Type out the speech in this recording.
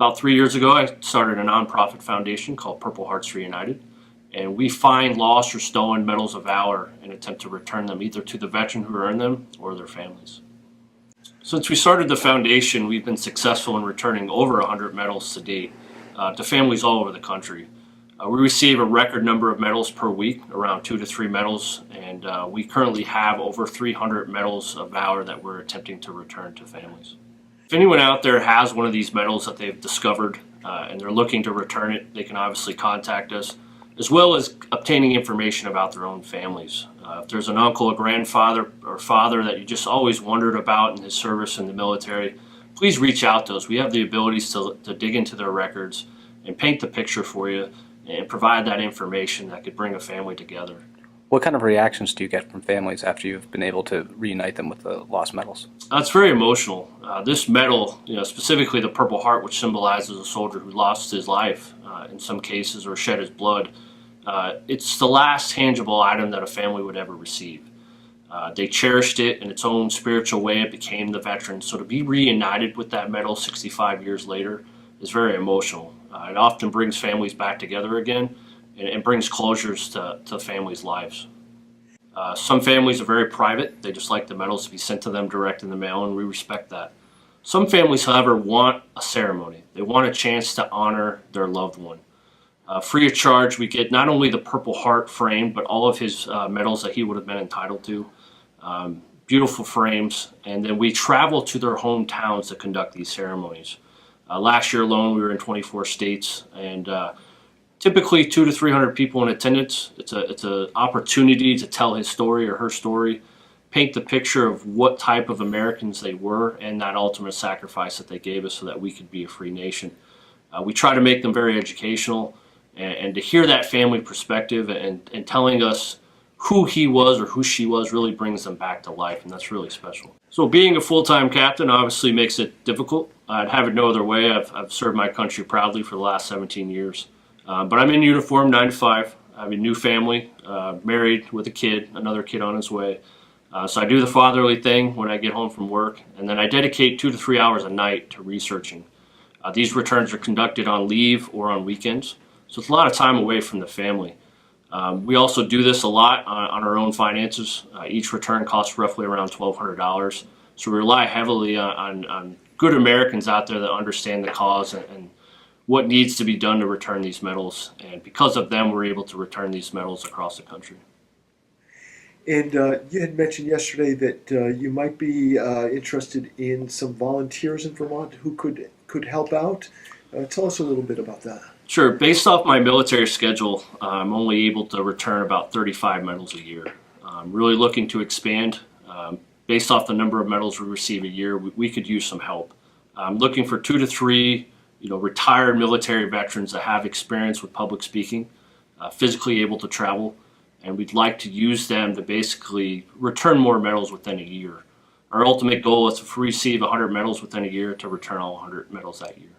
About 3 years ago, I started a nonprofit foundation called Purple Hearts Reunited, and we find lost or stolen medals of valor and attempt to return them either to the veteran who earned them or their families. Since we started the foundation, we've been successful in returning over 100 medals to date to families all over the country. We receive a record number of medals per week, around 2 to 3 medals, and we currently have over 300 medals of valor that we're attempting to return to families. If anyone out there has one of these medals that they've discovered and they're looking to return it, they can obviously contact us, as well as obtaining information about their own families. If there's an uncle, a grandfather, or father that you just always wondered about in his service in the military, please reach out to us. We have the abilities to dig into their records and paint the picture for you and provide that information that could bring a family together. What kind of reactions do you get from families after you've been able to reunite them with the lost medals? It's very emotional. This medal, specifically the Purple Heart, which symbolizes a soldier who lost his life in some cases or shed his blood, it's the last tangible item that a family would ever receive. They cherished it in its own spiritual way. It became the veteran. So to be reunited with that medal 65 years later is very emotional. It often brings families back together again and brings closures to families' lives. Some families are very private. They just like the medals to be sent to them direct in the mail, and we respect that. Some families, however, want a ceremony. They want a chance to honor their loved one. Free of charge, we get not only the Purple Heart frame, but all of his medals that he would have been entitled to. Beautiful frames, and then we travel to their hometowns to conduct these ceremonies. Last year alone, we were in 24 states, and typically 200 to 300 people in attendance. It's an opportunity to tell his story or her story, paint the picture of what type of Americans they were and that ultimate sacrifice that they gave us so that we could be a free nation. We try to make them very educational, and to hear that family perspective and telling us who he was or who she was really brings them back to life, and that's really special. So being a full-time captain obviously makes it difficult. I'd have it no other way. I've served my country proudly for the last 17 years. But I'm in uniform 9 to 5. I have a new family, married with a kid, another kid on his way. So I do the fatherly thing when I get home from work, and then I dedicate 2 to 3 hours a night to researching. These returns are conducted on leave or on weekends, so it's a lot of time away from the family. We also do this a lot on our own finances. Each return costs roughly around $1,200. So we rely heavily on good Americans out there that understand the cause and what needs to be done to return these medals. And because of them, we're able to return these medals across the country. And you had mentioned yesterday that you might be interested in some volunteers in Vermont who could help out. Tell us a little bit about that. Sure. Based off my military schedule, I'm only able to return about 35 medals a year. I'm really looking to expand. Based off the number of medals we receive a year, we could use some help. I'm looking for 2 to 3 retired military veterans that have experience with public speaking, physically able to travel, and we'd like to use them to basically return more medals within a year. Our ultimate goal is to receive 100 medals within a year to return all 100 medals that year.